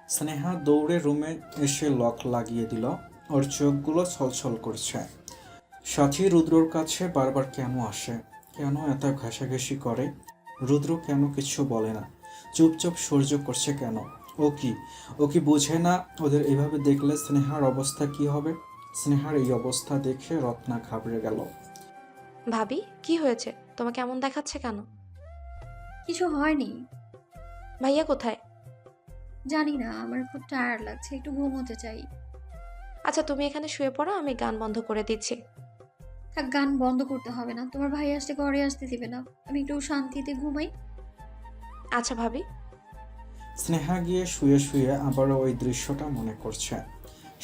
স্নেহা দৌড়ে রুমে এসে লক লাগিয়ে দিল। ওর চোখগুলো ছলছল করছে। সাথী রুদ্রর কাছে বারবার কেন আসে, কেন এত ঘেঁষাঘেঁষি করে? রুদ্র কেন কিছু বলে না, চুপচাপ সহ্য করছে কেন? ও কি ও কি বুঝে না ওদের এভাবে দেখলে স্নেহার অবস্থা কি হবে? স্নেহার এই অবস্থা দেখে রত্না ঘাবড়ে গেল। ভাবি, কি হয়েছে? তোমাকে এমন দেখাচ্ছে কেন? কিছু হয়নি। ভাইয়া কোথায়? জানি না, আমার খুব টায়ার্ড লাগছে, একটু ঘুমোতে চাই। আচ্ছা, তুমি এখানে শুয়ে পড়ো, আমি গান বন্ধ করে দিচ্ছি। থাক, গান বন্ধ করতে হবে না, তোমার ভাই আসলে ঘরে আসতে দিবে না। আমি একটু শান্তিতে ঘুমাই। আচ্ছা ভাবি। স্নেহা গিয়ে শুয়ে শুয়ে আবারও ওই দৃশ্যটা মনে করছে।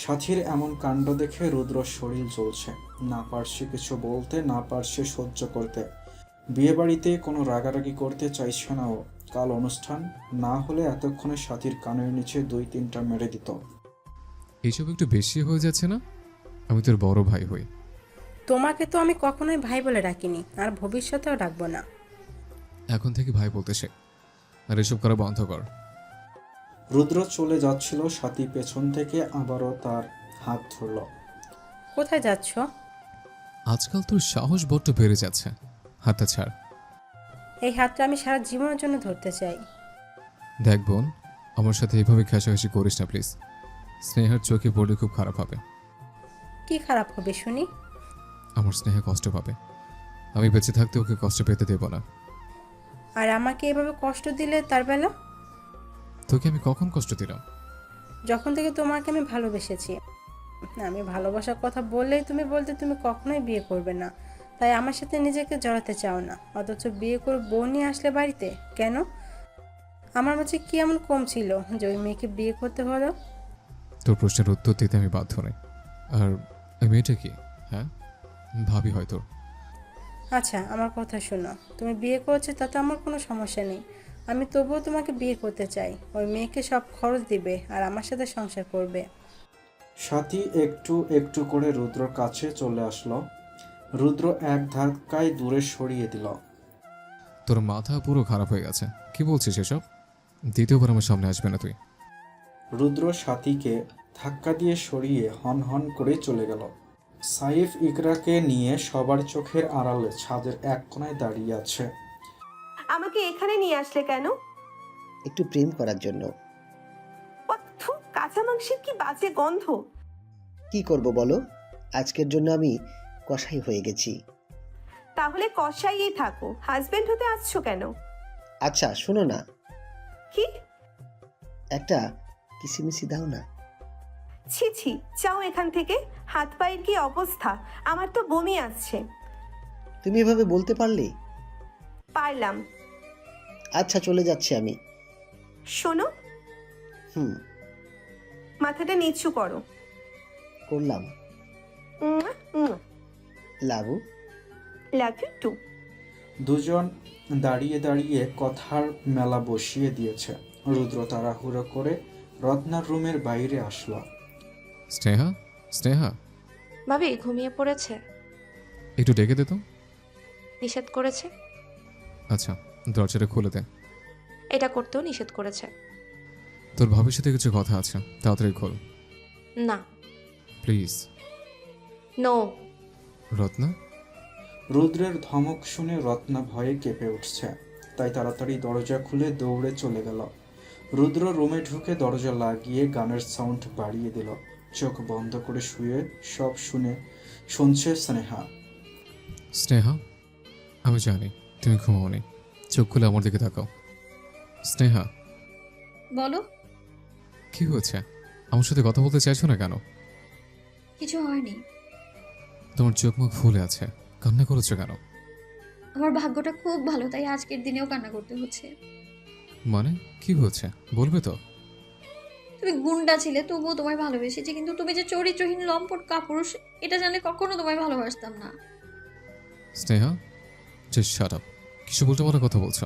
সাথীর এমন কাণ্ড দেখে রুদ্র শরীর জ্বলছে। না পারছে কিছু বলতে, না পারছে সহ্য করতে। বিয়েবাড়িতে কোনো রাগারাগি করতে চাইছে না ও। কাল অনুষ্ঠান, না হলে এতক্ষণে সাথীর কানের নিচে 2-3টা মেরে দিত। এইসব একটু বেশি হয়ে যাচ্ছে না? আমি তোর বড় ভাই হই। তোমাকে তো আমি কখনোই ভাই বলে ডাকিনি, আর ভবিষ্যতেও ডাকবো না। এখন থেকে ভাই বলতে শেখ, আর এসব করা বন্ধ কর। রুদ্র চলে যাচ্ছিল, সাথী পেছন থেকে আবারও তার হাত ধরল। কোথায় যাচ্ছ? আজকাল তোর সাহস বড্ড বেড়ে যাচ্ছে, হাতটা ছাড়। এই হাতটা আমি সারা জীবনের জন্য ধরতে চাই। দেখ বোন, আমার সাথে এইভাবে ঘেঁষাঘেঁষি করিস না প্লিজ। স্নেহার চোখে পড়লে খুব খারাপ হবে। কি খারাপ হবে শুনি? আমার স্নেহে কষ্ট পাবে। আমি বেঁচে থাকতে ওকে কষ্ট পেতে দেব না। আর আমাকে এভাবে কষ্ট দিলে তার বেলা? তোকে আমি কখন কষ্ট দিলাম? যখন থেকে তোমাকে আমি ভালোবেসেছি, আমি ভালোবাসার কথা বললেই তুমি বলতে তুমি কখনোই বিয়ে করবে না, তাই আমার সাথে নিজেকে জড়াতে চাও না। অথচ বিয়ে করে বউ নিয়ে আসলে বাড়িতে কেন? আমার মাঝে কি এমন কম ছিল যে ওই মেয়েকে বিয়ে করতে হলো? তোর প্রশ্নের উত্তর দিতে আমি বাধ্য নই। আর এই মেয়েটা কি? হ্যাঁ, ভাবি হয়তো। আচ্ছা, আমার কথা শোনো, তুমি বিয়ে করেছো তাতে আমার কোনো সমস্যা নেই। আমি তবুও তোমাকে বিয়ে করতে চাই। ওই মেয়েকে সব খরচ দিবে আর আমার সাথে সংসার করবে। সাথী একটু একটু করে রুদ্রর কাছে চলে আসলো। রুদ্র এক ধাক্কায় দূরে সরিয়ে দিল। তোর মাথা পুরো খারাপ হয়ে গেছে, কি বলছিস এসব? দ্বিতীয়বার আমার সামনে আসবে না তুই। রুদ্র সাথীকে ধাক্কা দিয়ে সরিয়ে হন হন করে চলে গেল। সাইফ ইকরাকে নিয়ে সবার চোখের আড়ালে ছাদের এক কোণায় দাঁড়িয়ে আছে। আমাকে এখানে নিয়ে আসলে কেন? একটু প্রেম করার জন্য। থু, কাঁচা মাংসের কি বাজে গন্ধ। কি করব বলো, আজকের জন্য আমি কসাই হয়ে গেছি। তাহলে কষাইয়েই থাকো, হাজবেন্ড হতে আসছো কেন? আচ্ছা শোনো না, কি? একটা কিসিমিসি দাও না। ছি ছি, যাও এখান থেকে। হাত পায়ের কি অবস্থা, আমার তো বমি আসছে। তুমি এভাবে বলতে পারলে? পারলাম। আচ্ছা চলে যাচ্ছি আমি। শোনো, হুম, মাথাটা নিচু করো। করলাম। লাবু। Love you too. দুজন দাঁড়িয়ে দাঁড়িয়ে কথার মেলা বসিয়ে দিয়েছে। রুদ্র তাড়াহুড়ো করে রত্নার রুমের বাইরে আসলো। স্নেহা, স্নেহা, ভাবি ঘুমিয়ে পড়েছে? একটু ডেকে দে তো। নিষেধ করেছে। আচ্ছা, দরজাটা খুলে দে। এটা করতেও নিষেধ করেছে। তোর ভাবির সাথে কিছু কথা আছে, তাড়াতাড়ি খোল না। প্লিজ। নো। রত্না। রুদ্রের ধমক শুনে রত্না ভয়ে কেঁপে উঠছে, তাই তাড়াতাড়ি দরজা খুলে দৌড়ে চলে গেল। রুদ্র রুমে ঢুকে দরজা লাগিয়ে গানের সাউন্ড বাড়িয়ে দিল। চোখ বন্ধ করে শুয়ে সব শুনছে স্নেহা। স্নেহা, আমি জানি তুমি ঘুমাওনি, চোখ খুলে আমার দিকে তাকাও। স্নেহা, বলো। কি হয়েছে? আমার সাথে কথা বলতে চাইছো না কেন? কিছু হয়নি। তোমার চোখ মুখ ফুলে আছে, কান্না করেছো কেন? আমার ভাগ্যটা খুব ভালো, তাই আজকের দিনেও কান্না করতে হচ্ছে। মানে কি হয়েছে বলবে তো? তুমি গুন্ডা ছিলে, তবুও তোমায় ভালোবেসেছি, কিন্তু তুমি যে চরিত্রহীন লম্পট কাপুরুষ, এটা জানলে কখনো তোমায় ভালোবাসতাম না। Sneha, just shut up. কিছু বলতে পারা কথা বলছো?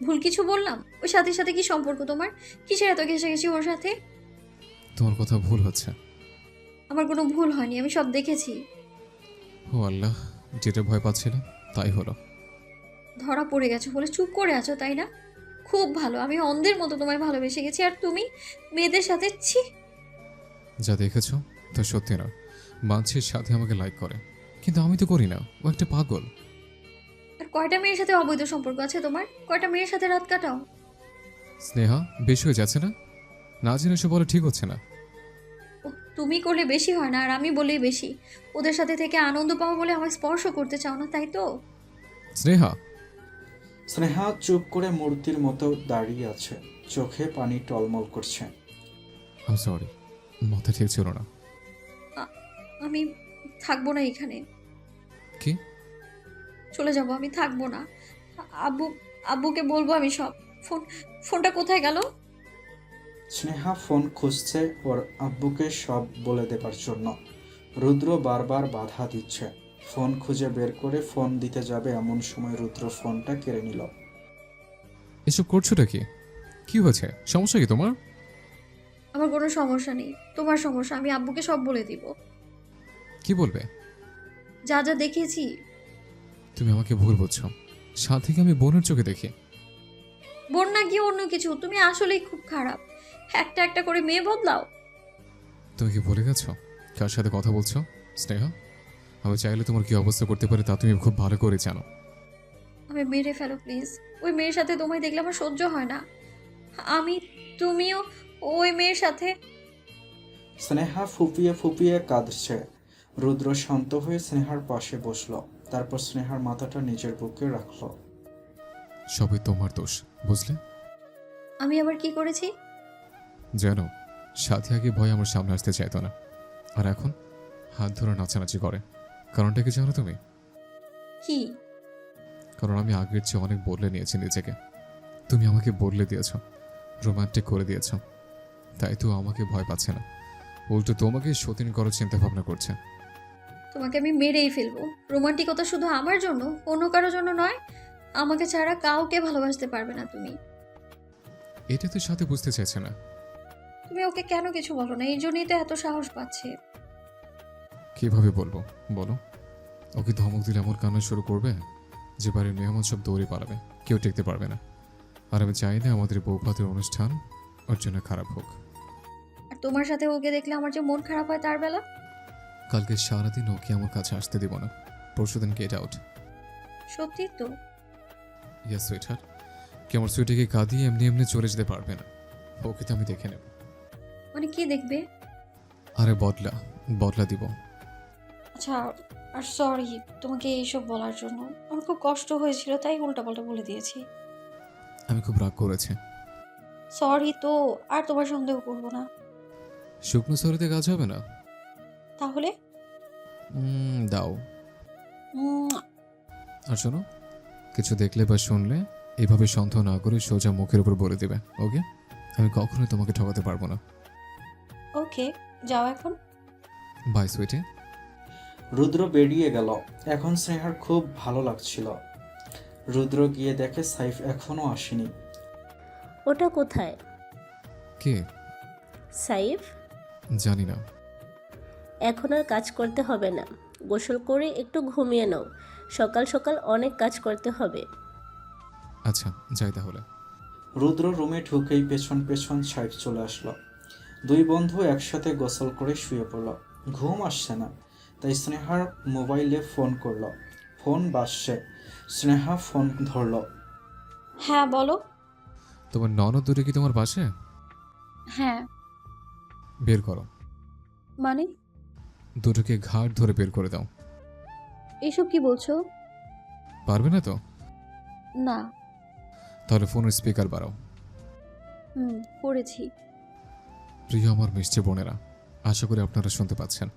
ভুল কিছু বললাম? ওর সাথে সাথে কি সম্পর্ক তোমার? কিসের এত ঘেঁষাঘেঁষি ওর সাথে? তোমার কথা ভুল হচ্ছে। আমার কোনো ভুল হয়নি, আমি সব দেখেছি। ও আল্লাহ, যেটা ভয় পাচ্ছিলে তাই হলো। ধরা পড়ে গেছো বলে চুপ করে আছো, তাই না? খুব ভালো, আমি অন্ধের মতো তোমায় ভালোবেসে গেছি। আর তুমি মেয়েদের সাথে ছি। যা দেখেছো তা সত্যি না। মানছির সাথে আমাকে লাইক করে, কিন্তু আমি তো করি না। ও একটা পাগল। আর কয়টা মেয়ের সাথে অবৈধ সম্পর্ক আছে তোমার? কয়টা মেয়ের সাথে রাত কাটাও? স্নেহা, বেশি হয়ে যাচ্ছে না? না জেনে এসব বলা ঠিক হচ্ছে না। ও, তুমি করলে বেশি হয় না, আর আমি বলেই বেশি। ওদের সাথে থেকে আনন্দ পাবো বলে আমায় স্পর্শ করতে চাও না, তাই তো? স্নেহা, স্নেহা চুপ করে মূর্তির মতো দাঁড়িয়ে আছে, চোখে পানি টলমল করছে। আই সরি, মাথা ঠিক ছিল না। আমি থাকবো না এখানে, কি? চলে যাব, আমি থাকবো না। আব্বু আব্বুকে বলবো আমি সব। ফোনটা কোথায় গেল? স্নেহা ফোন খুঁজছে ওর আব্বুকে সব বলে দেবার জন্য। রুদ্র বারবার বাধা দিচ্ছে। ফোন খুঁজে বের করে ফোন দিতে যাবে এমন সময় রুদ্র ফোনটা কেড়ে নিল। এসব করছোটা কি? কি হয়েছে? সমস্যা কি তোমার? আমার কোনো সমস্যা নেই, তোমার সমস্যা। আমি আব্বুকে সব বলে দিব, কি বলবে? যা যা দেখেছি। তুমি আমাকে ভুল বুঝছো। সাথীকে আমি বোনের চোখে দেখি। বোন না গিয়ে অন্য কিছু। তুমি আসলেই খুব খারাপ, একটা একটা করে মেয়ে বদলাও। তুমি কি ভুলে গেছো কার সাথে কথা বলছো? স্নেহা, আমি চাইলে তোমার কি অবস্থা করতে পারে তা তুমি খুব ভালো করে জানো। আমি মেরে ফেলো প্লিজ। ওই মেয়ের সাথে তোমায় দেখলে আমার সহ্য হয় না। তুমিও ওই মেয়ের সাথে। স্নেহা ফুপিয়ে ফুপিয়ে কাঁদছে। রুদ্র শান্ত হয়ে স্নেহার পাশে বসলো, তারপর স্নেহার মাথাটা নিজের বুকে রাখলো। সবই তোমার দোষ, বুঝলে? আমি আবার কি করেছি? জানো, সাথী আগে ভয় আমার সামনে আসতে চাইতো না, আর এখন হাত ধরে নাচানাচি করে। কারণটা কি জানো তুমি? কি? কারণ আমি আগের চেয়ে অনেক বদলে নিয়েছি নিজেকে। তুমি আমাকে বদলে দিয়েছো, রোমান্টিক করে দিয়েছো। তাই তো আমাকে ভয় পাচ্ছে না, উল্টো তোমাকে সতীন করার চিন্তা ভাবনা করছে। তোমাকে আমি মেরেই ফেলবো। রোমান্টিকতা শুধু আমার জন্য, অন্য কারোর জন্য নয়। আমাকে ছাড়া কাউকে ভালোবাসতে পারবে না তুমি। এটা তো সাথে বুঝতে চাইছে না। তুমি ওকে কেন কিছু বলো না? এই জন্যই তো এত সাহস পাচ্ছে। কিভাবে বলবো বলো? ওকে ধমক দিলে এমন কান্না শুরু করবে যে বাড়ির মেহমান সব দৌড়ে পালাবে, কেউ টিকতে পারবে না। আর আমি চাই না আমাদের বৌভাতের অনুষ্ঠান ওর জন্য খারাপ হোক। আর তোমার সাথে ওকে দেখলে আমার যে মন খারাপ হয় তার বেলা। কালকে সারাদিন ওকে আমার কাছে আসতে দিব না। পরশুদিন গেট আউট। সত্যি তো? Yes sweetheart. কি আমার সুইটিকে কাঁদিয়ে এমনি এমনি চলে যেতে পারবে না। ওকে তো আমি দেখে নেব। মানে কি দেখবে? আরে বদলা দিব। আচ্ছা, আর সরি তোমাকে এইসব বলার জন্য। আমার খুব কষ্ট হয়েছিল, তাই উল্টাপাল্টা বলে দিয়েছি। আমি খুব রাগ করেছি। সরি তো, আর তোমার সন্দেহ করবো না। শুকনো সরিতে কাজ হবে না। তাহলে দাও। আর শোনো, কিছু দেখলে বা শুনলে এইভাবে সন্দেহ না করে সোজা মুখের উপর বলে দেবে, ওকে? আমি কখনোই তোমাকে ঠকাতে পারবো না। ওকে, যাও এখন। বাই সুইটি। রুদ্র বেরিয়ে গেল। এখন স্নেহার খুব ভালো লাগছিল। রুদ্র গিয়ে দেখে সাইফ এখনো আসেনি। ওটা কোথায়? কে? সাইফ? জানি না। এখন আর কাজ করতে হবে না, গোসল করে একটু ঘুমিয়ে নাও। সকাল সকাল অনেক কাজ করতে হবে। আচ্ছা, যাই তাহলে। রুদ্র রুমে ঢুকেই পেছন পেছন সাইফ চলে আসলো। দুই বন্ধু একসাথে গোসল করে শুয়ে পড়ল। ঘুম আসছে না, তাই স্নেহার মোবাইলে ফোন করলো। ফোন বাজছে। স্নেহা ফোন ধরলো। হ্যাঁ বলো। তোমার ননদ দূরে কি তোমার পাশে? হ্যাঁ। বের করো। মানে? দুটোকে ঘাট ধরে বের করে দাও। এসব কি বলছো? পারবে না তো? না। তাহলে ফোনের স্পিকার বাড়াও। করেছি। প্রিয় আমার মিষ্টি বোনেরা, আশা করি আপনারা শুনতে পাচ্ছেন।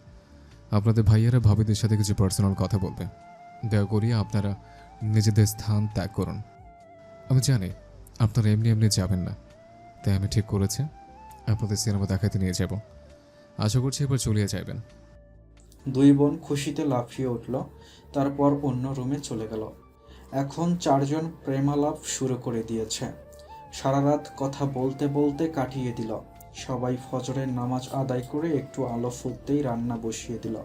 আপনাদের ভাইয়েরা ভাবিদের সাথে কিছু পার্সোনাল কথা বলবে। দয়া করিয়া আপনারা নিজেদের স্থান ত্যাগ করুন। আমি জানি আপনারা এমনি এমনি যাবেন না, তাই আমি ঠিক করেছি আপনাদের সিনেমা দেখাতে নিয়ে যাব। আশা করছি এবার চলিয়ে যাবেন। দুই বোন খুশিতে লাফিয়ে উঠল, তারপর অন্য রুমে চলে গেল। এখন চারজন প্রেমালাপ শুরু করে দিয়েছে। সারা রাত কথা বলতে বলতে কাটিয়ে দিল। সবাই ফজরের নামাজ আদায় করে একটু আলো ফুটতেই রান্না বসিয়ে দিল।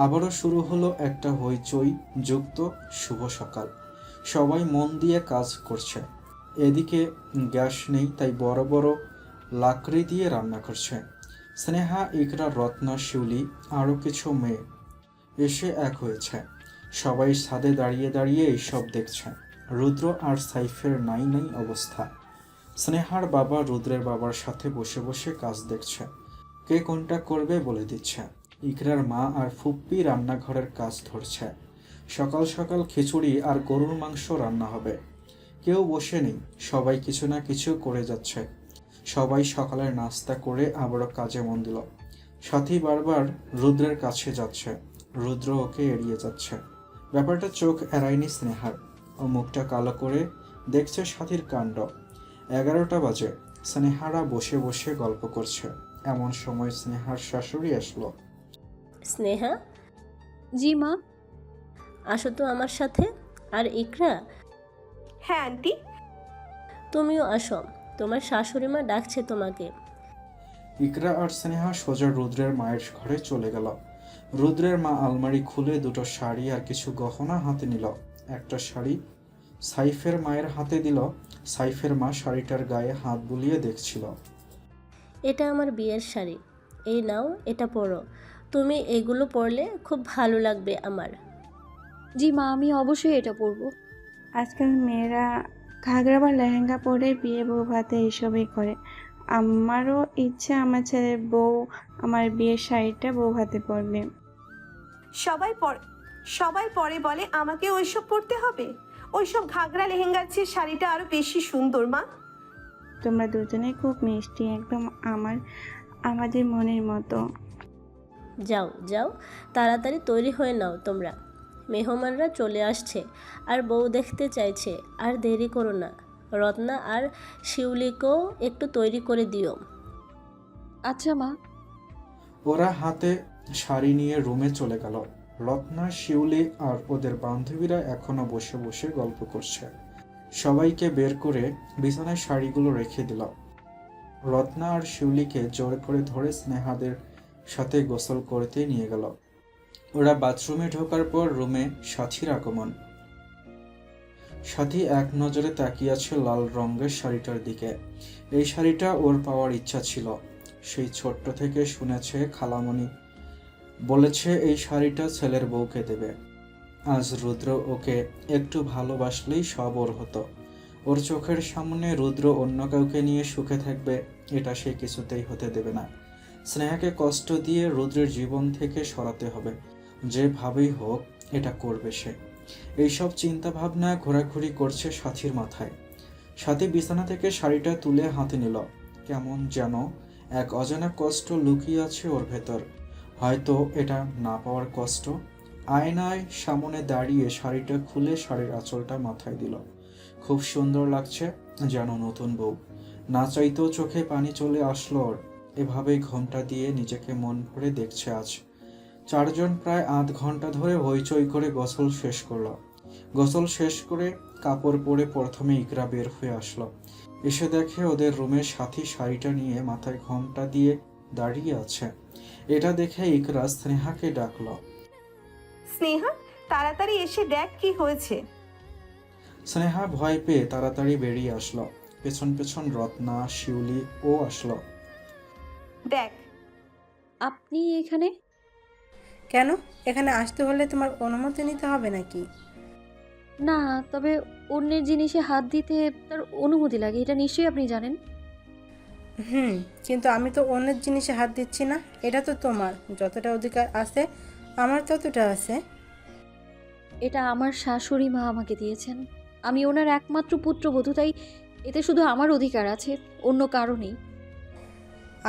আবারও শুরু হলো একটা হইচই যুক্ত শুভ সকাল। সবাই মন দিয়ে কাজ করছে। এদিকে গ্যাস নেই, তাই বড় বড় লাকড়ি দিয়ে রান্না করছে। স্নেহা, ইকরা, রত্না, শিউলি আরও কিছু মেয়ে এসে এক হয়েছে। সবাই ছাদে দাঁড়িয়ে দাঁড়িয়ে এইসব দেখছে। রুদ্র আর সাইফের নাই নাই অবস্থা। স্নেহার বাবা রুদ্রের বাবার সাথে বসে বসে কাজ দেখছে, কে কোনটা করবে বলে দিচ্ছে। ইকরার মা আর ফুপ্পি রান্নাঘরের কাজ ধরছে। সকাল সকাল খিচুড়ি আর গরুর মাংস রান্না হবে। কেউ বসে নেই, সবাই কিছু না কিছু করে যাচ্ছে। সবাই সকালের নাস্তা করে আবারও কাজে মন দিল। সাথী বারবার রুদ্রের কাছে যাচ্ছে, রুদ্র ওকে এড়িয়ে যাচ্ছে। ব্যাপারটা চোখ এড়ায়নি স্নেহার। ও মুখটা কালো করে দেখছে সাথীর কাণ্ড। 11টা বাজে। স্নেহারা বসে বসে গল্প করছে। এমন সময় স্নেহার শাশুড়ি আসলো। স্নেহা, জি মা। আসো তো আমার সাথে। আর ইকরা, হ্যাঁ আন্টি। তুমিও আসো, তোমার শাশুড়ি মা ডাকছে তোমাকে। ইকরা আর স্নেহা সোজা রুদ্রের মায়ের ঘরে চলে গেল। রুদ্রের মা আলমারি খুলে দুটো শাড়ি আর কিছু গহনা হাতে নিল। একটা শাড়ি সাইফের মায়ের হাতে দিল। সাইফের মা শাড়িটার গায়ে হাত বুলিয়ে দেখছিল। এটা আমার বিয়ের শাড়ি, এই নাও, এটা পরো। তুমি এগুলো পরলে খুব ভালো লাগবে আমার। জি মা, আমি অবশ্যই এটা পরবো। আজকাল মেয়েরা ঘাগরা বা লেহেঙ্গা পরে বিয়ে বউ ভাতে এইসবই করে। আমারও ইচ্ছে আমার ছেলের বউ আমার বিয়ের শাড়িটা বউ ভাতে পরবে। সবাই পরে বলে আমাকে ওইসব পরতে হবে। ওইসব ঘাগরা লেহেঙ্গার চেয়ে শাড়িটা আরো বেশি সুন্দর মা। তোমরা দুজনে খুব মিষ্টি, একদম আমাদের মনের মতো। যাও যাও, তাড়াতাড়ি তৈরি হয়ে নাও তোমরা, মেহমানরা চলে আসছে আর বউ দেখতে চাইছে। আর দেরি করো না, রত্না আর শিউলিকেও একটু তৈরি করে দিও। আচ্ছা মা। ওরা হাতে শাড়ি নিয়ে রুমে চলে গেল। রত্না, শিউলি আর ওদের বান্ধবীরা এখনো বসে বসে গল্প করছে। সবাইকে বের করে বিছানায় শাড়িগুলো রেখে দিল। রত্না আর শিউলিকে জোর করে ধরে স্নেহাদের সাথে গোসল করতে নিয়ে গেল। ওরা বাথরুমে ঢোকার পর রুমে সাথীর আগমন। সাথী এক নজরে তাকিয়ে আছে লাল রঙের শাড়িটার দিকে। এই শাড়িটা ওর পাওয়ার ইচ্ছা ছিল। সেই ছোট্ট থেকে শুনেছে খালামণি বলেছে এই শাড়িটা ছেলের বউকে দেবে। আজ রুদ্র ওকে একটু ভালোবাসলেই সব ওর হতো। ওর চোখের সামনে রুদ্র অন্য কাউকে নিয়ে সুখে থাকবে, এটা সে কিছুতেই হতে দেবে না। স্নেহাকে কষ্ট দিয়ে রুদ্রের জীবন থেকে সরাতে হবে, যেভাবেই হোক এটা করবে সে। এইসব চিন্তা ভাবনা ঘোরাঘুরি করছে সাথীর মাথায়। সাথী বিছানা থেকে শাড়িটা তুলে হাতে নিল। কেমন যেন এক অজানা কষ্ট লুকিয়ে আছে ওর ভেতর। হয়তো এটা না পাওয়ার কষ্ট। আয়নায় সামনে দাঁড়িয়ে শাড়িটা খুলে শাড়ির আঁচলটা মাথায় দিল। খুব সুন্দর লাগছে, যেন নতুন বউ। না চাইতেও চোখে পানি চলে আসলো ওর। এভাবেই ঘোমটা দিয়ে নিজেকে মন ভরে দেখছে আজ। চারজন প্রায় আধ ঘন্টা ধরে হইচই করে গোসল শেষ করলো। গোসল শেষ করে কাপড় পরে প্রথমে ইকরা বের হয়ে আসলো। এসে দেখে ওদের রুমে সাথী শাড়িটা নিয়ে মাথায় ঘোমটা দিয়ে দাঁড়িয়ে আছে। এটা দেখে ইকরা স্নেহাকে ডাকলো। স্নেহা, তাড়াতাড়ি এসে দেখ কি হয়েছে। স্নেহা ভয় পেয়ে তাড়াতাড়ি বেরিয়ে আসলো। পেছন পেছন রত্না, শিউলি ও আসলো। দেখ। আপনি এখানে? কেন? এখানে আসতে হলে তোমার অনুমতি নিতে হবে নাকি? না, তবে অন্যের জিনিসে হাত দিতে তার অনুমতি লাগে, এটা নিশ্চয়ই আপনি জানেন। কিন্তু আমি তো অন্যের জিনিসে হাত দিচ্ছি না। এটা তো তোমার, যতটা অধিকার আছে আমার ততটা আছে। এটা আমার শাশুড়ি মা আমাকে দিয়েছেন। আমি ওনার একমাত্র পুত্রবধূ, তাই এতে শুধু আমার অধিকার আছে, অন্য কারো নেই।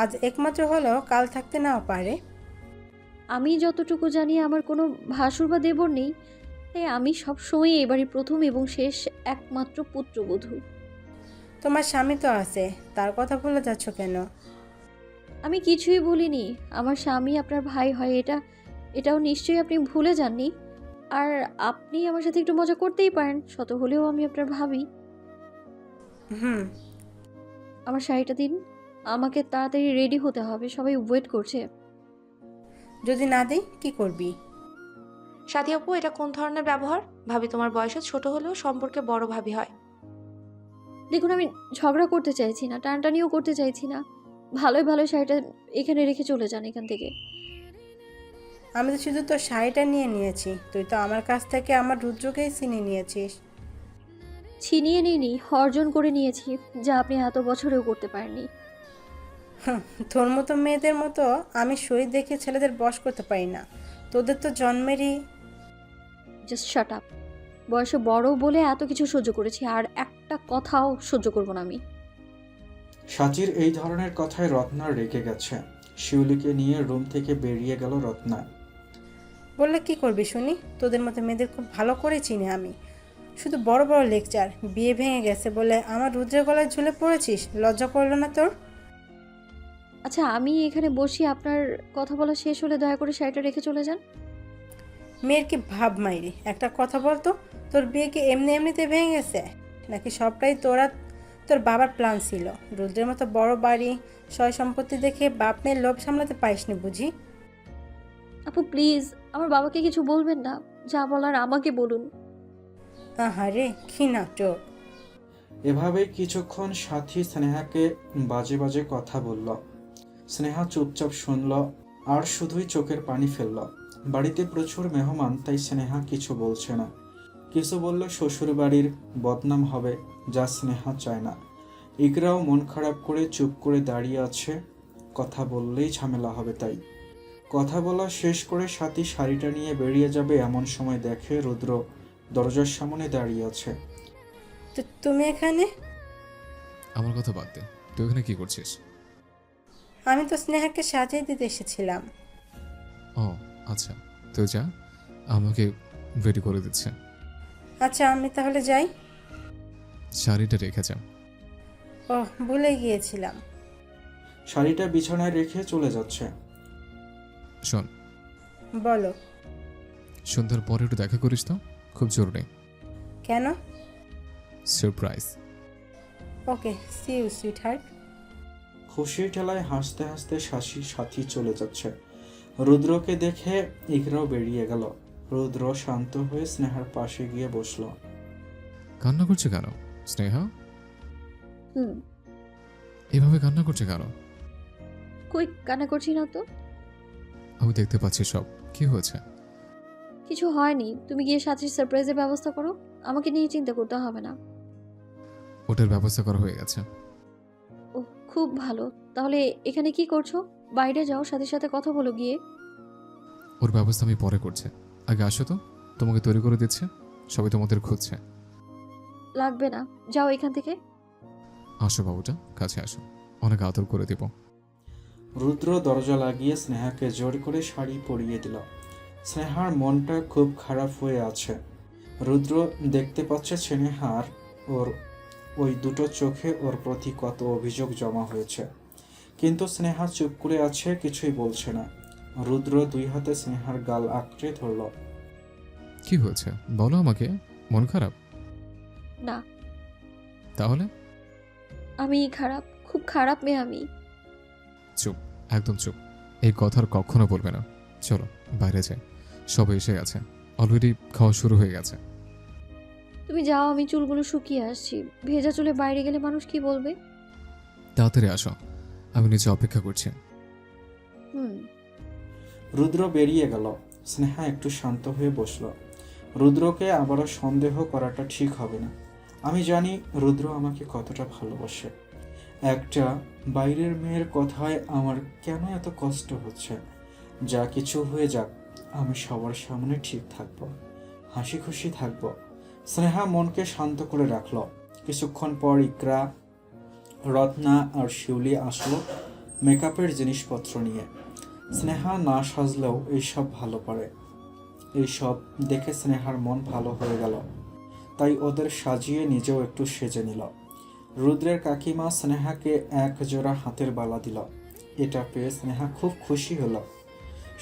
আজ একমাত্র হলেও কাল থাকতে নাও পারে। আমি যতটুকু জানি আমার কোনো ভাসুর বা দেবর নেই, তাই আমি সবসময় এবারই প্রথম এবং শেষ একমাত্র পুত্রবধূ। তোমার স্বামী তো আছে, তার কথা ভুলে যাচ্ছ কেন? আমি কিছুই ভুলিনি। আমার স্বামী আপনার ভাই হয়, এটাও নিশ্চয়ই আপনি ভুলে যাননি। আর আপনি আমার সাথে একটু মজা করতেই পারেন, শত হলেও আমি আপনার ভাবি। আমার শাড়িটা দিন, আমাকে তাড়াতাড়ি রেডি হতে হবে, সবাই ওয়েট করছে। যদি না দিই কি করবি? সাথী আপু, এটা কোন ধরনের ব্যবহার? ভাবি তোমার বয়সে ছোট হলেও সম্পর্কে বড় ভাবি হয়। দেখুন, আমি ঝগড়া করতে চাইছি না, টানটানিও করতে চাইছি না। ভালোই ভালো শাড়িটা এখানে রেখে চলে যান এখান থেকে। আমি তো শুধু তোর শাড়িটা নিয়ে নিয়েছি, তুই তো আমার কাছ থেকে আমার রুদ্রকেই ছিনিয়ে নিয়েছিস। ছিনিয়ে নিইনি, অর্জন করে নিয়েছি, যা আপনি এত বছরেও করতে পারেননি। তোর মতো মেয়েদের মতো আমি শরীর দেখে ছেলেদের বশ করতে পারি না। তোদের তো জন্মেরই। Just shut up. বয়সে বড় বলে এত কিছু সহ্য করেছি, আর একটা কথাও সহ্য করব না আমি। সাচির এই ধরনের কথায় রত্না রেগে গেছে। শিউলিকে নিয়ে রুম থেকে বেরিয়ে গেল রত্না। বললে কি করবি শুনি? তোদের মতো মেয়েদের খুব ভালো করে চিনি আমি। শুধু বড় বড় লেকচার, বিয়ে ভেঙে গেছে বলে আমার রুদ্রের গলায় ঝুলে পড়েছিস। লজ্জা করলো না তোর? আচ্ছা, আমি এখানে বসি, আপনার কথা বলা শেষ হলে দয়া করে শাড়িটা রেখে চলে যান। মেয়ের কি ভাব মাইরি! একটা কথা বলতো, তোর বিয়ে কি এমনি এমনিতে ভেঙে গেছে, নাকি সবটাই তোর বাবার প্ল্যান ছিল? রুদ্রের মতো বড় বাড়ি, সয় সম্পত্তি দেখে বাপ মেয়ের লোভ সামলাতে পারিসনি বুঝি? আপু প্লিজ, আমার বাবাকে কিছু বলবেন না, যা বলার আমাকে বলুন। আহারে কি নাটক! এভাবেই কিছুক্ষণ সাথী স্নেহাকে বাজে বাজে কথা বলল। স্নেহা চুপচাপ শুনল আর শুধুই চোখের পানি ফেলল। বাড়িতে প্রচুর মেহমান, তাই স্নেহা কিছু বলছে না। কিছু বললে শ্বশুর বাড়ির বদনাম হবে, যা স্নেহা চায় না। ইকরাও মন খারাপ করে চুপ করে দাঁড়িয়ে আছে। কথা বললেই ঝামেলা হবে, তাই কথা বলা শেষ করে সাথী শাড়িটা নিয়ে বেরিয়ে যাবে এমন সময় দেখে রুদ্র দরজার সামনে দাঁড়িয়ে আছে। তো তুমি এখানে? আমার কথা বাদ দে, তুই এখানে কি করছিস? আমি তো স্নেহাকে সাজিয়ে দিতে এসেছিলাম। ও আচ্ছা, তুই যা, আমাকে রেডি করে দিচ্ছে। আচ্ছা আমি তাহলে যাই। শাড়িটা রেখে যা। ওহ, ভুলে গিয়েছিলাম। শাড়িটা বিছানায় রেখে চলে যাচ্ছে। শোন, বলো। সন্ধ্যার পরে একটু দেখা করিস তো, খুব জরুরি। কেন? Surprise. Okay, see you sweetheart. খুশির ঠেলায় হাসতে হাসতে সাথী চলে যাচ্ছে। রুদ্রকে দেখে ইকরাও বেরিয়ে গেল। রুদ্র শান্ত হয়ে স্নেহার পাশে গিয়ে বসলো। কান্না করছে কেন স্নেহা? হুম। এভাবে কান্না করছে কেন? কই কান্না করছি না তো। আমি দেখতে পাচ্ছি সব। কি হয়েছে? কিছু হয়নি, তুমি গিয়ে সাথীর সারপ্রাইজের ব্যবস্থা করো, আমাকে নিয়ে চিন্তা করতে হবে না। ওটার ব্যবস্থা করা হয়ে গেছে। ও খুব ভালো। তাহলে এখানে কি করছো? বাইরে যাও, সাথীর সাথে কথা বলো গিয়ে। ওর ব্যবস্থা আমি পরে করছি, আগে আসো তো, তোমাকে তৈরি করে দিচ্ছে, সবাই তোমাদের খুঁজছে। লাগবে না, যাও এখান থেকে। আসো বাবুটা, কাছে আসো, অনেক আদর করে দিব। রুদ্র দরজা লাগিয়ে স্নেহাকে জোর করে শাড়ি পরিয়ে দিল। স্নেহার মনটা খুব খারাপ হয়ে আছে। রুদ্র দেখতে পাচ্ছে স্নেহার ওর ওই দুটো চোখে ওর প্রতি কত অভিযোগ জমা হয়েছে, কিন্তু স্নেহা চুপ করে আছে, কিছুই বলছে না। রুদ্র দুই হাতে স্নেহার গাল আঁকড়ে ধরল। কি হয়েছে বলো আমাকে, মন খারাপ? না। তাহলে? আমি খারাপ, খুব খারাপ মেয়ে আমি। চুপ, একদম চুপ, এই কথা আর কখনো বলবে না। চলো বাইরে যাই, সবাই এসে গেছে, অলরেডি খাওয়া শুরু হয়ে গেছে। তুমি যাও, আমি চুলগুলো শুকিয়ে আসছি। ভেজা চুলে বাইরে গেলে মানুষ কি বলবে? তাড়াতাড়ি আসো, আমি নিচে অপেক্ষা করছি। হুম। রুদ্র বেরিয়ে গেল। স্নেহা একটু শান্ত হয়ে বসল। রুদ্রকে আবারও সন্দেহ করাটা ঠিক হবে না। আমি জানি রুদ্র আমাকে কতটা ভালোবাসে। একটা বাইরের মেয়ের কথায় আমার কেন এত কষ্ট হচ্ছে? যা কিছু হয়ে যাক, আমি সবার সামনে ঠিক থাকব, হাসি খুশি থাকব। স্নেহা মনকে শান্ত করে রাখল। কিছুক্ষণ পর ইকরা, রত্না আর শিউলি আসলো মেকআপের জিনিসপত্র নিয়ে। স্নেহা না সাজলেও এইসব ভালো পারে। এইসব দেখে স্নেহার মন ভালো হয়ে গেল, তাই ওদের সাজিয়ে নিজেও একটু সেজে নিল। রুদ্রের কাকিমা স্নেহাকে এক জোড়া হাতের বালা দিল। এটা পেয়ে স্নেহা খুব খুশি হলো।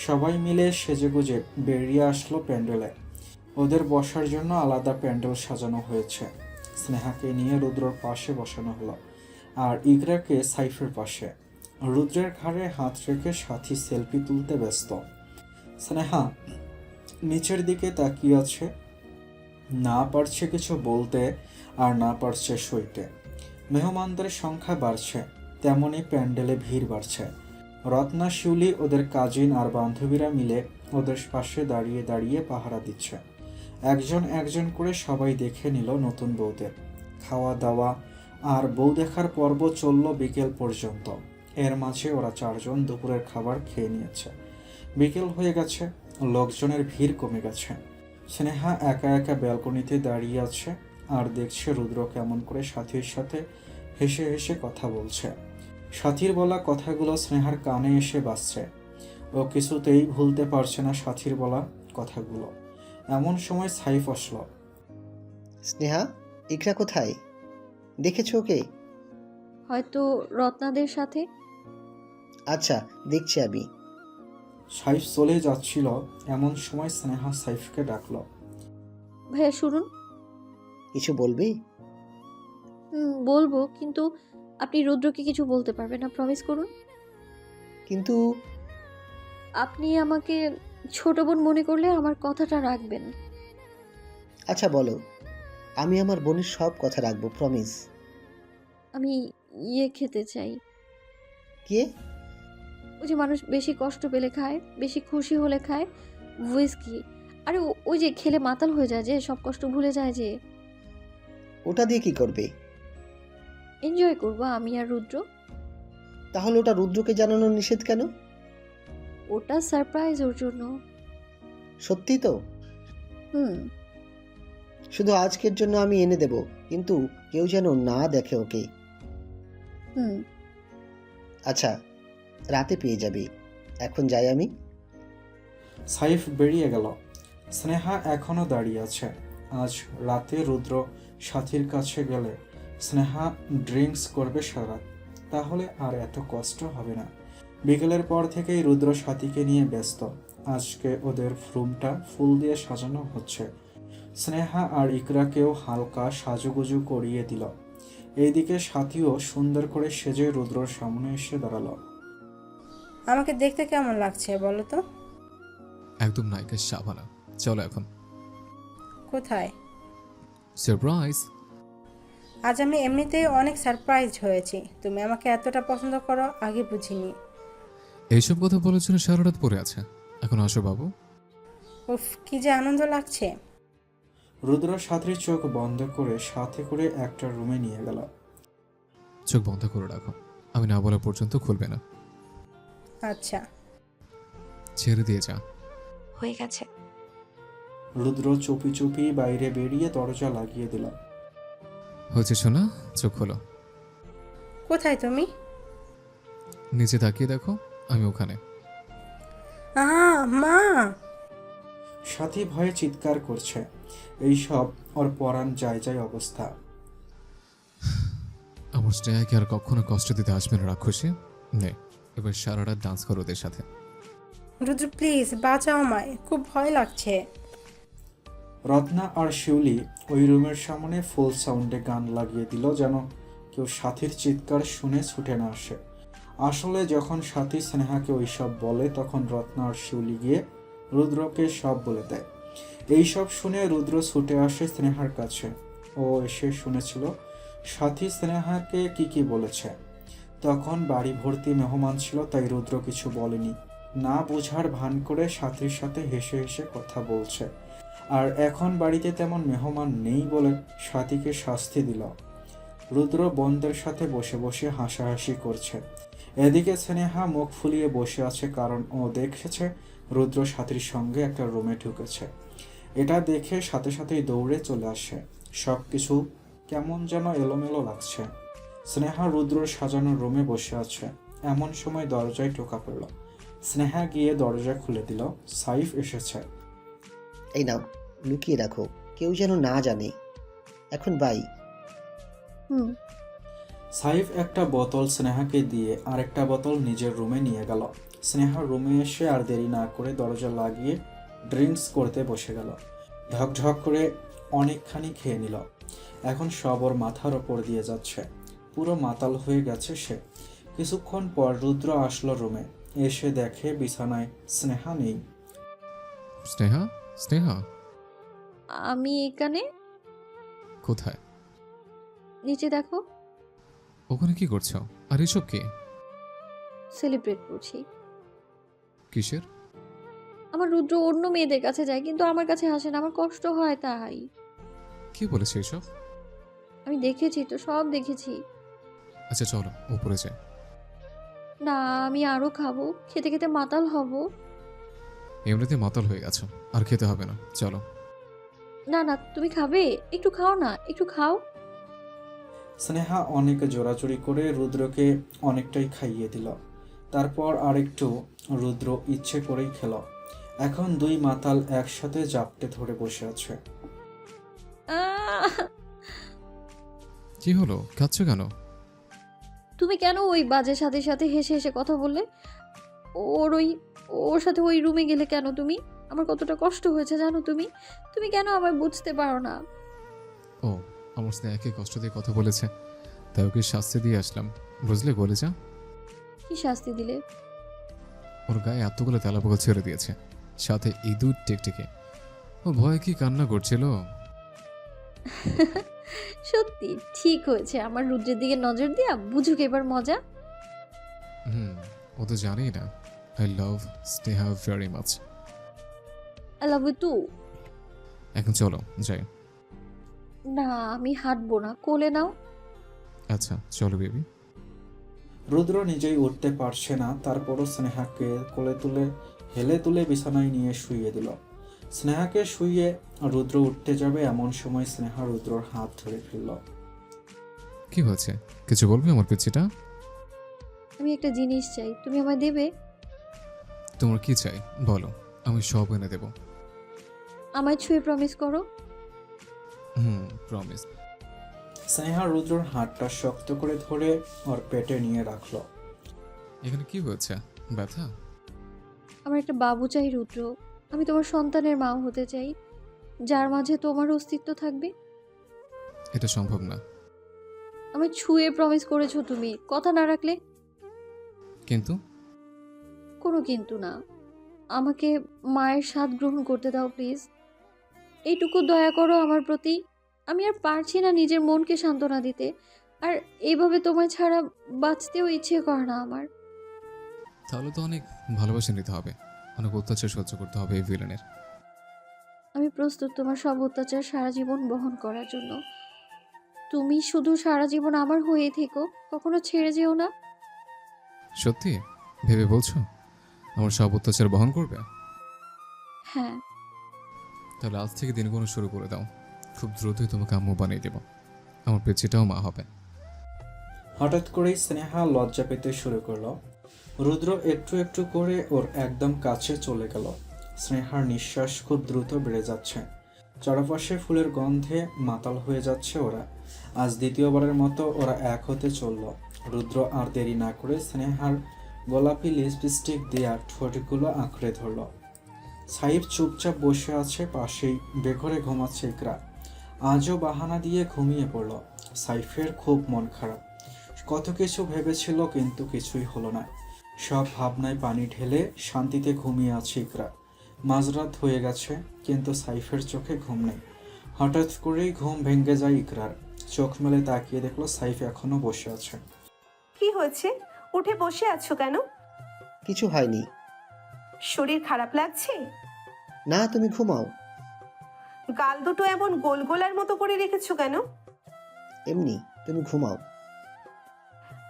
সবাই মিলে সেজেগুজে বেরিয়ে আসলো প্যান্ডেলে। ওদের বসার জন্য আলাদা প্যান্ডেল সাজানো হয়েছে। স্নেহাকে নিয়ে রুদ্রর পাশে বসানো হলো, আর ইকরাকে সাইফের পাশে। রুদ্রের ঘাড়ে হাত রেখে সাথী সেলফি তুলতে ব্যস্ত। স্নেহা নিচের দিকে তাকিয়ে আছে, না পারছে কিছু বলতে আর না পারছে সইতে। মেহমানদের সংখ্যা বাড়ছে, তেমনই প্যান্ডেলে ভিড় বাড়ছে। রত্না, শিউলি ওদের কাজিন আর বান্ধবীরা মিলে ওদের পাশে দাঁড়িয়ে দাঁড়িয়ে পাহারা দিচ্ছে। একজন একজন করে সবাই দেখে নিল নতুন বউদের। খাওয়া দাওয়া আর বউ দেখার পর্ব চলল বিকেল পর্যন্ত। এর মাঝে ওরা চারজন দুপুরের খাবার খেয়ে নিয়েছে। বিকেল হয়ে গেছে, লোকজনের ভিড় কমে গেছে। স্নেহা একা একা ব্যালকনিতে দাঁড়িয়ে আছে আর দেখছে রুদ্র কেমন করে সাথীর সাথে হেসে হেসে কথা বলছে। সাথীর বলা কথাগুলো স্নেহার কানে এসে বাজছে। ও কিছুতেই ভুলতে পারছে না সাথীর বলা কথাগুলো। এমন সময় সাইফ আসলো। স্নেহা, ইকরা কোথায়? দেখেছো ওকে? হয়তো রত্নাদের সাথে। আচ্ছা, দেখছি আমি। সাইফ চলে যাচ্ছিল, এমন সময় স্নেহা সাইফকে ডাকলো। ভাইয়া শুনুন। কিছু বলবি? বলবো, কিন্তু আপনি রুদ্রকে কিছু বলতে পারবেন না, প্রমিস করুন। কিন্তু আপনি আমাকে ছোট বোন মনে করলে আমার কথাটা রাখবেন। আচ্ছা বলো, আমি আমার বোনের সব কথা রাখবো, প্রমিস। আমি খেতে চাই। কে? ওই যে মানুষ বেশি কষ্ট পেলে খায়, বেশি খুশি হলে খায়, হুইস্কি। আরে ওই যে খেলে মাতাল হয়ে যায়, যে সব কষ্ট ভুলে যায়, যে ওটা দিয়ে কি করবে? এনজয় করবো আমি আর রুদ্র। তাহলে ওটা রুদ্রকে জানানো নিষেধ কেন? ওটা সারপ্রাইজ ওর জন্য। সত্যি তো? হুম। শুধু আজকের জন্য আমি এনে দেব, কিন্তু কেউ যেন না দেখে ওকে। হুম। আচ্ছা, রাতে পেয়ে যাবে। এখন যাই আমি। সাইফ বেরিয়ে গেল। স্নেহা এখনো দাঁড়িয়ে আছে। আজ রাতে রুদ্র সাথীর কাছে গেলে স্নেহা ড্রিঙ্কস করবে সারা, তাহলে আর এত কষ্ট হবে না। বিকেলের পর থেকেই রুদ্র সাথীকে নিয়ে ব্যস্ত। আজকে ওদের রুমটা ফুল দিয়ে সাজানো হচ্ছে। স্নেহা আর ইকরাকেও হালকা সাজুগুজু করিয়ে দিল। এইদিকে সাথীও সুন্দর করে সেজে রুদ্রর সামনে এসে দাঁড়ালো। আমাকে দেখতে কেমন লাগছে বলো তো? একদম নায়িকার শাবানা। চলো এখন। কোথায়? সারপ্রাইজ। আজ আমি এমনিতেই অনেক সারপ্রাইজ হয়েছি। তুমি আমাকে এতটা পছন্দ করো আগে বুঝিনি। এইসব কথা বলার জন্য সারা রাত পড়ে আছে। এখন আসো বাবু। উফ, কি যে আনন্দ লাগছে। রুদ্র সাথীর চোখ বন্ধ করে সাথে করে একটা রুমে নিয়ে গেল। চোখ বন্ধ করে রাখো, আমি না বলা পর্যন্ত খুলবে না। আচ্ছা। ছেড়ে দিয়ে যা। হয়ে গেছে। রুদ্র চুপি চুপি বাইরে বেরিয়ে দরজা লাগিয়ে দিল। হয়েছে শোনা, চোখ খোলো। কোথায় তুমি? নিচে তাকিয়ে দেখো, আমি ওখানে। মা! সাথী ভয়ে চিৎকার করছে। এইসব ওর পরাণ যায় যায় অবস্থা। আমার স্নেহাকে আর কখনো কষ্ট দিতে আসবে না রাক্ষসী। নে, এবার সারা রাত ডান্স করো ওদের সাথে। রুদ্র প্লিজ বাঁচাও আমায়, খুব ভয় লাগছে। রত্না আর শিউলি ওই রুমের সামনে ফুল সাউন্ডে গান লাগিয়ে দিল, যেন কেউ সাথীর চিৎকার শুনে ছুটে না আসে। আসলে যখন সাথী স্নেহাকে ওইসব বলে, তখন রত্না আর শিউলি গিয়ে রুদ্রকে সব বলে দেয়। এইসব শুনে রুদ্র ছুটে আসে স্নেহার কাছে। ও এসে শুনেছিল সাথী স্নেহাকে কি বলেছে। তখন বাড়ি ভর্তি মেহমান ছিল, তাই রুদ্র কিছু বলেনি। না বোঝার ভান করে সাথীর সাথে হেসে হেসে কথা বলছে। আর এখন বাড়িতে তেমন মেহমান নেই বলে সাথীকে শাস্তি দিল। রুদ্র বোনদের সাথে বসে বসে হাসাহাসি করছে। এদিকে স্নেহা মুখ ফুলিয়ে বসে আছে, কারণ ও দেখেছে রুদ্র সাথীর সঙ্গে একটা রুমে ঢুকেছে। এটা দেখে সাথে সাথেই দৌড়ে চলে আসে। সব কিছু কেমন যেন এলোমেলো লাগছে। স্নেহা রুদ্রর সাজানো রুমে বসে আছে। এমন সময় দরজায় টোকা পড়ল। স্নেহা গিয়ে দরজা খুলে দিল। সাইফ এসেছে। এই নাও, লুকিয়ে রাখো, কেউ যেন না জানে। এখন বাই। হুম। সাইফ একটা বোতল স্নেহাকে দিয়ে আরেকটা বোতল নিজের রুমে নিয়ে গেল। স্নেহা রুমে এসে আর দেরি না করে দরজা লাগিয়ে ড্রিঙ্কস করতে বসে গেল। ঢকঢক করে অনেকখানি খেয়ে নিল। এখন সব ওর মাথার ওপর দিয়ে যাচ্ছে। পুরো মাতাল হয়ে গেছে সে। কিছুক্ষণ পর রুদ্র আসলো রুমে। এসে দেখে বিছানায় স্নেহা নেই। স্নেহা, স্নেহা আমি এখানে। কোথায়? নিচে দেখো। ওখানে কি করছো? আর এসব কি? সেলিব্রেট করছি। কিসের? আমার রুদ্র অন্য মেয়েদের কাছে যায় কিন্তু আমার কাছে আসে না, আমার কষ্ট হয় তাই। কি বলেছে এসব? আমি দেখেছি তো, সব দেখেছি। আচ্ছা চলো উপরে যাই। না, আমি আরো খাবো, খেতে খেতে মাতাল হব। এমনিতে মাতাল হয়ে গেছো, আর খেতে হবে না, চলো। না না, তুমি খাবে? একটু খাও না, একটু খাও। স্নেহা অনেক জোরাজুরি করে রুদ্রকে অনেকটাই খাইয়ে দিল। তারপর আরেকটু রুদ্র ইচ্ছে করেই খেল। এখন দুই মাতাল একসাথে জাপটে ধরে বসে আছে। আহ! কি হলো, কাঁদছো কেন? তুমি কেন ওই বাজে সাথে সাথে হেসে হেসে কথা বললে? ওর ওই ওর সাথে ওই রুমে গেলে কেন তুমি? আমার কতটা কষ্ট হয়েছে জানো তুমি? তুমি কেন আমায় বুঝতে পারো না? ও, আমার স্নেহাকে কষ্ট দিয়ে কথা বলেছে, তাই ওকে শাস্তি দিয়ে আসলাম, বুঝলে কলেজা? কি শাস্তি দিলে? ওর গায়ে এতগুলো তেলাপোকা ছেড়ে দিয়েছে, সাথে ইঁদুর টিকটিকে। ও ভয়ে কি কান্না করছিল। সত্যি ঠিক হয়েছে, আমার রুদ্রের দিকে নজর দিয়া বুঝুক এবার মজা। ও তো জানেই না I love Sneha very much. I love you too. এখন চলো যাই। না, আমি হাঁটবো না, কোলে নাও। আচ্ছা চলো বেবি। রুদ্র নিজেই উঠতে পারছে না, তারপরও স্নেহাকে কোলে তুলে হেলে তুলে বিছানায় নিয়ে শুইয়ে দিল। স্নেহাকে শুইয়ে রুদ্র উঠতে যাবে এমন সময় স্নেহা রুদ্রর হাত ধরে ফেলল। কি হয়েছে, কিছু বলবে আমার পিচ্ছিটা? আমি একটা জিনিস চাই, তুমি আমায় দেবে? তোমার কি চাই বলো, আমি সব এনে দেবো। আমায় ছুঁয়ে প্রমিস করো। প্রমিস। স্নেহা রুদ্রর হাতটা শক্ত করে ধরে ওর পেটে নিয়ে রাখলো। এখানে কি হয়েছে, ব্যথা? আমার একটা বাবু চাই রুদ্র, আমি তোমার সন্তানের মা হতে চাই, যার মাঝে তোমার অস্তিত্ব থাকবে। এটা সম্ভব না। আমায় ছুঁয়ে প্রমিস করেছো তুমি, কথা না রাখলে? কিন্তু কোনো কিন্তু না, আমাকে মায়ের স্বাদ গ্রহণ করতে দাও প্লিজ। এইটুকু দয়া করো আমার প্রতি। আমি আর পারছি না নিজের মনকে সান্ত্বনা দিতে, আর এইভাবে তোমায় ছাড়া বাঁচতেও ইচ্ছে করে না আমার। তাহলে তো অনেক ভালোবাসা নিতে হবে, অনেক অত্যাচার সহ্য করতে হবে এই ভিলেনের। আমি প্রস্তুত তোমার সব অত্যাচার সারা জীবন বহন করার জন্য। তুমি শুধু সারা জীবন আমার হয়ে থেকো, কখনো ছেড়ে যেও না। সত্যি ভেবে বলছো আমার সব অত্যাচার বহন করবে? হ্যাঁ। তাহলে আজ থেকে দিনগুলো শুরু করে দাও, খুব দ্রুতই তোমাকে আম্মু বানিয়ে দেবো, আমার পেচিটাও মা হবে। হঠাৎ করেই স্নেহা লজ্জা পেতে শুরু করলো। রুদ্র একটু একটু করে ওর একদম কাছে চলে গেল। স্নেহার নিঃশ্বাস খুব দ্রুত বেড়ে যাচ্ছে, চারপাশে ফুলের গন্ধে মাতাল হয়ে যাচ্ছে ওরা। আজ দ্বিতীয়বারের মতো ওরা এক হতে চলল। রুদ্র আর দেরি না করে স্নেহার গোলাপি লিপস্টিক দেওয়া ঠোঁটগুলো আঁকড়ে ধরল। সাইফ চুপচাপ বসে আছে পাশেই, বেঘরে ঘুমাচ্ছে ইকরা। আজও বাহানা দিয়ে ঘুমিয়ে পড়ল। সাইফের খুব মন খারাপ, কত কিছু ভেবেছিল কিন্তু কিছুই হলো না। সব ভাবনায় পানি ঢেলে শান্তিতে ঘুমিয়ে আছে ইকরা। মাঝরাত হয়ে গেছে কিন্তু সাইফের চোখে ঘুম নেই। হঠাৎ করেই ঘুম ভেঙে যায় ইকরার। চোখ মেলে তাকিয়ে দেখলো সাইফ এখনো বসে আছে। কি হয়েছে, উঠে বসে আছো কেন? কিছু হয়নি। শরীর খারাপ লাগছে? না, তুমি ঘুমাও। গাল দুটো এমন গোল গোলার মতো করে রেখেছো কেন? এমনি, তুমি ঘুমাও।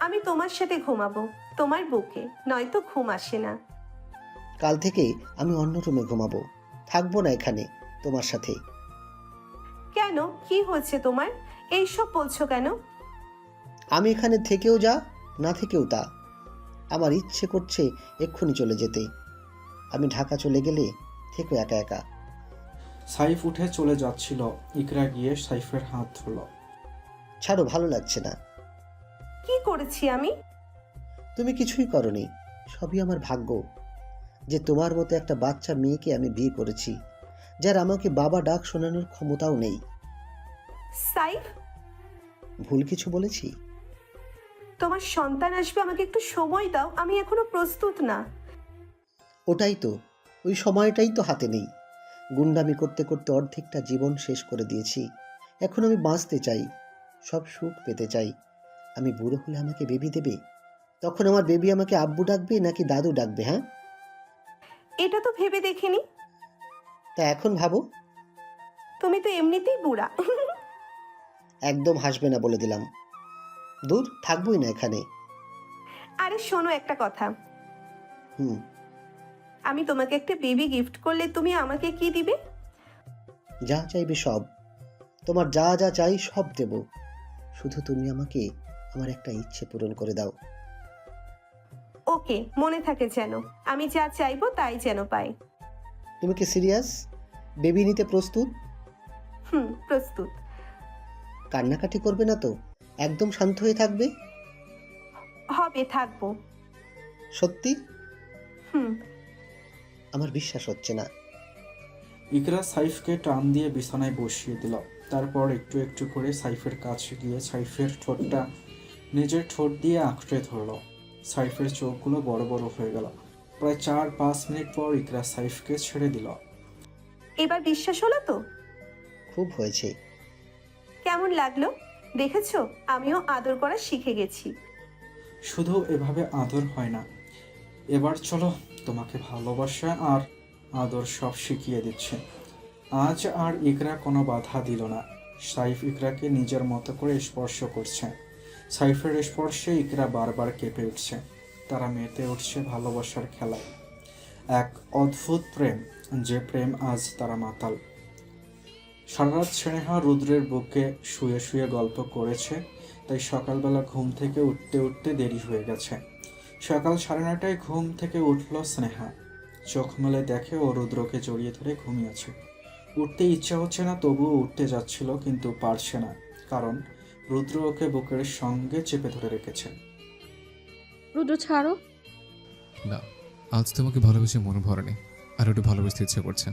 আমি তোমার সাথে ঘুমাবো, তোমার বুকে, নয়তো ঘুম আসে না। কাল থেকে আমি অন্য রুমে ঘুমাবো, থাকবো না এখানে তোমার সাথে। কেন, কি হয়েছে তোমার? এইসব বলছো কেন? আমি এখানে থেকেও যা, না থেকেও তা। আমার ইচ্ছে করছে এক্ষুনি চলে যেতে। আমি ঢাকা চলে গেলে থেকো একা একা। সাইফ উঠে চলে যাচ্ছিল, ইকরা গিয়ে সাইফের হাত ধরল। ছাড়ো, ভালো লাগছে না। কি করেছি আমি? তুমি কিছুই করনি, সবই আমার ভাগ্য যে তোমার মতো একটা বাচ্চা মেয়েকে আমি বিয়ে করেছি, যার আমাকে বাবা ডাক শোনানোর ক্ষমতাও নেই। সাইফ, ভুল কিছু বলেছি? তোমার সন্তান আসবে, আমাকে একটু সময় দাও, আমি এখনো প্রস্তুত না। ওটাই তো, ওই সময়টাই তো হাতে নেই। গুন্ডামি করতে করতে অর্ধেকটা জীবন শেষ করে দিয়েছি। এখন আমি বাঁচতে চাই, সব সুখ পেতে চাই। আমি বুড়ো হলে আমাকে বেবি দেবে? তখন আমার বেবি আমাকে আব্বু ডাকবে নাকি দাদু ডাকবে? হ্যাঁ, এটা তো ভেবে দেখিনি। তা এখন ভাবো। তুমি তো এমনিতেই বুড়া। একদম হাসবে না বলে দিলাম। দূর, থাকবোই না এখানে। আরে শোনো একটা কথা, হুম, আমি তোমাকে একটা বেবি গিফট করলে তুমি আমাকে কি দিবে? যা চাইবে সব। তোমার যা যা চাই সব দেব। শুধু তুমি আমাকে আমার একটা ইচ্ছে পূরণ করে দাও। ওকে, মনে থাকে যেন। আমি যা চাইবো তাই যেন পাই। তুমি কি সিরিয়াস? বেবি নিতে প্রস্তুত? প্রস্তুত। কান্নাকাটি করবে না তো? একদম শান্ত হয়ে থাকবে? হবে, থাকবো। সত্যি? হুম। আমার বিশ্বাস হচ্ছে না। ইকরা সাইফকে টান দিয়ে বিছানায় বসিয়ে দিল। তারপর একটু একটু করে সাইফের কাছে গিয়ে সাইফের ঠোঁটটা নিজের ঠোঁট দিয়ে আঁকড়ে ধরল। সাইফের চোখগুলো বড় বড় হয়ে গেল। প্রায় 4-5 মিনিট পর ইকরা সাইফকে ছেড়ে দিল। এবার বিশ্বাস হলো তো? খুব হয়েছে। কেমন লাগলো? দেখেছো, আমিও আদর করা শিখে গেছি। শুধু এভাবে আদর হয় না, এবার চলো তোমাকে ভালোবাসা আর আদর সব শিখিয়ে দিচ্ছে। আজ আর ইকরা কোনো বাধা দিল না। সাইফ ইকরাকে নিজের মতো করে স্পর্শ করছে। সাইফের স্পর্শে ইকরা বারবার কেঁপে উঠছে। তারা মেতে উঠছে ভালোবাসার খেলায়। এক অদ্ভুত প্রেম, যে প্রেম আজ তারা মাতাল। সারারাত স্নেহা রুদ্রের বুকে শুয়ে শুয়ে গল্প করেছে, তাই সকালবেলা ঘুম থেকে উঠতে উঠতে দেরি হয়ে গেছে। সকাল 9:30টায় ঘুম থেকে উঠল স্নেহা। চোখ মেলে দেখে ও রুদ্রকে জড়িয়ে ধরে ঘুমিয়েছে। উঠতে ইচ্ছা হচ্ছে না, তবুও উঠতে যাচ্ছিল, কিন্তু পারছে না, কারণ রুদ্র ওকে বুকের সঙ্গে চেপে ধরে রেখেছে। রুদ্র ছাড়ো। না, আজ তোমাকে ভালোবেসে মনে ভরেনি, আর একটু ভালোবাসতে ইচ্ছে করছে।